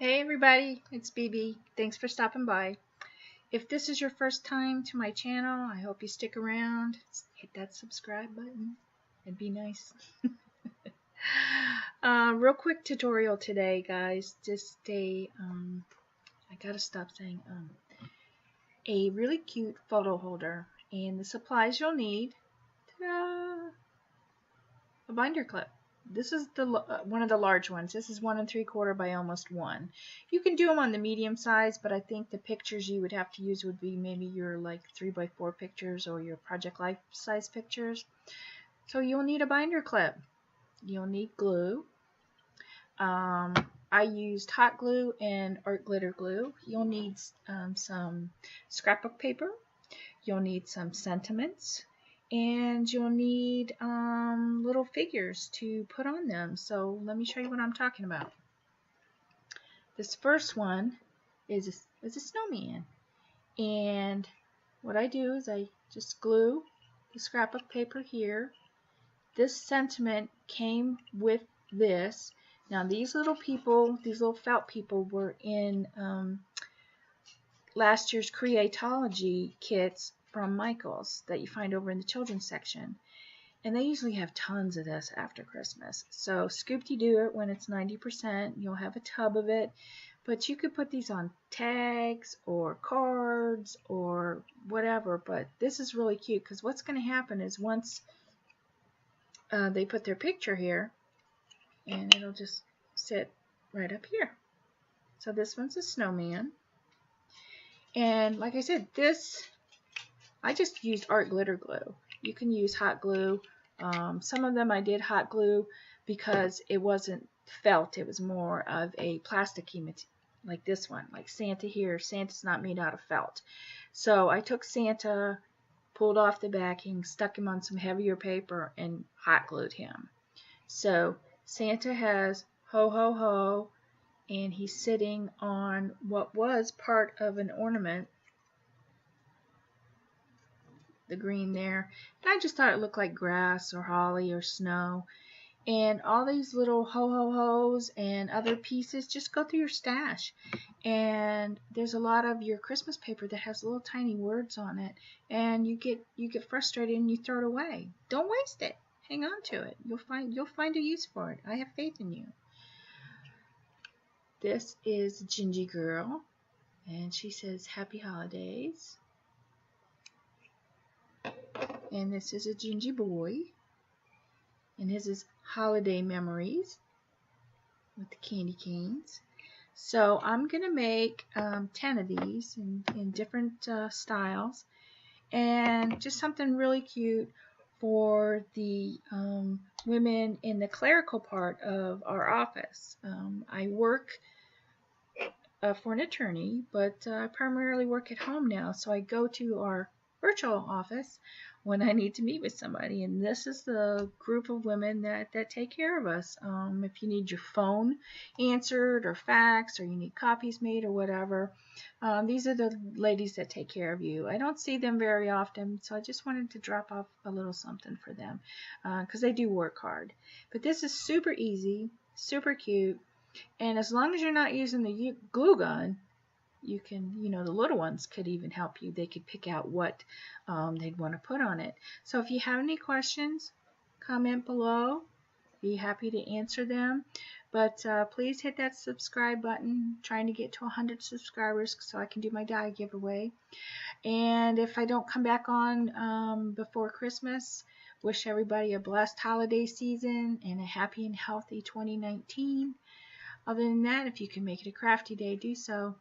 Hey everybody, it's BB. Thanks for stopping by. If this is your first time to my channel, I hope you stick around. Hit that subscribe button. It'd be nice. Real quick tutorial today, guys. Just I gotta stop saying a really cute photo holder. And the supplies you'll need. Ta-da! A binder clip. This is the one of the large ones. This is 1 3/4 by almost 1. You can do them on the medium size, but I think the pictures you would have to use would be maybe your like 3x4 pictures or your project life size pictures. So you'll need a binder clip. You'll need glue. I used hot glue and art glitter glue. You'll need some scrapbook paper. You'll need some sentiments. And you'll need little figures to put on them. So let me show you what I'm talking about. This first one is a snowman. And what I do is I just glue the scrapbook paper here. This sentiment came with this. Now these little people, these little felt people were in last year's Creatology kits from Michaels that you find over in the children's section. And they usually have tons of this after Christmas. So scoop-de-doo it when it's 90%. You'll have a tub of it. But you could put these on tags or cards or whatever. But this is really cute because what's going to happen is once they put their picture here, and it'll just sit right up here. So this one's a snowman. And like I said, I just used art glitter glue. You can use hot glue. Some of them I did hot glue because it wasn't felt. It was more of a plasticky material, like this one, like Santa here. Santa's not made out of felt. So I took Santa, pulled off the backing, stuck him on some heavier paper, and hot glued him. So Santa has ho ho ho, and he's sitting on what was part of an ornament, the green there, and I just thought it looked like grass or holly or snow. And all these little ho ho ho's and other pieces just go through your stash. And there's a lot of your Christmas paper that has little tiny words on it, and you get frustrated and you throw it away. Don't waste it. Hang on to it. You'll find a use for it. I have faith in you. This is Gingy Girl, and she says happy holidays. And this is a Gingy Boy, and his is Holiday Memories with the candy canes. So I'm going to make 10 of these in different styles, and just something really cute for the women in the clerical part of our office. I work for an attorney, but I primarily work at home now, so I go to our virtual office when I need to meet with somebody, and this is the group of women that take care of us. If you need your phone answered or faxed, or you need copies made or whatever, these are the ladies that take care of you. I don't see them very often, so I just wanted to drop off a little something for them because they do work hard. But this is super easy, super cute, and as long as you're not using the glue gun, you can, the little ones could even help you. They could pick out what they'd want to put on it. So if you have any questions, comment below. Be happy to answer them. But please hit that subscribe button. I'm trying to get to 100 subscribers so I can do my die giveaway. And if I don't come back on before Christmas, wish everybody a blessed holiday season and a happy and healthy 2019. Other than that, if you can make it a crafty day, do so.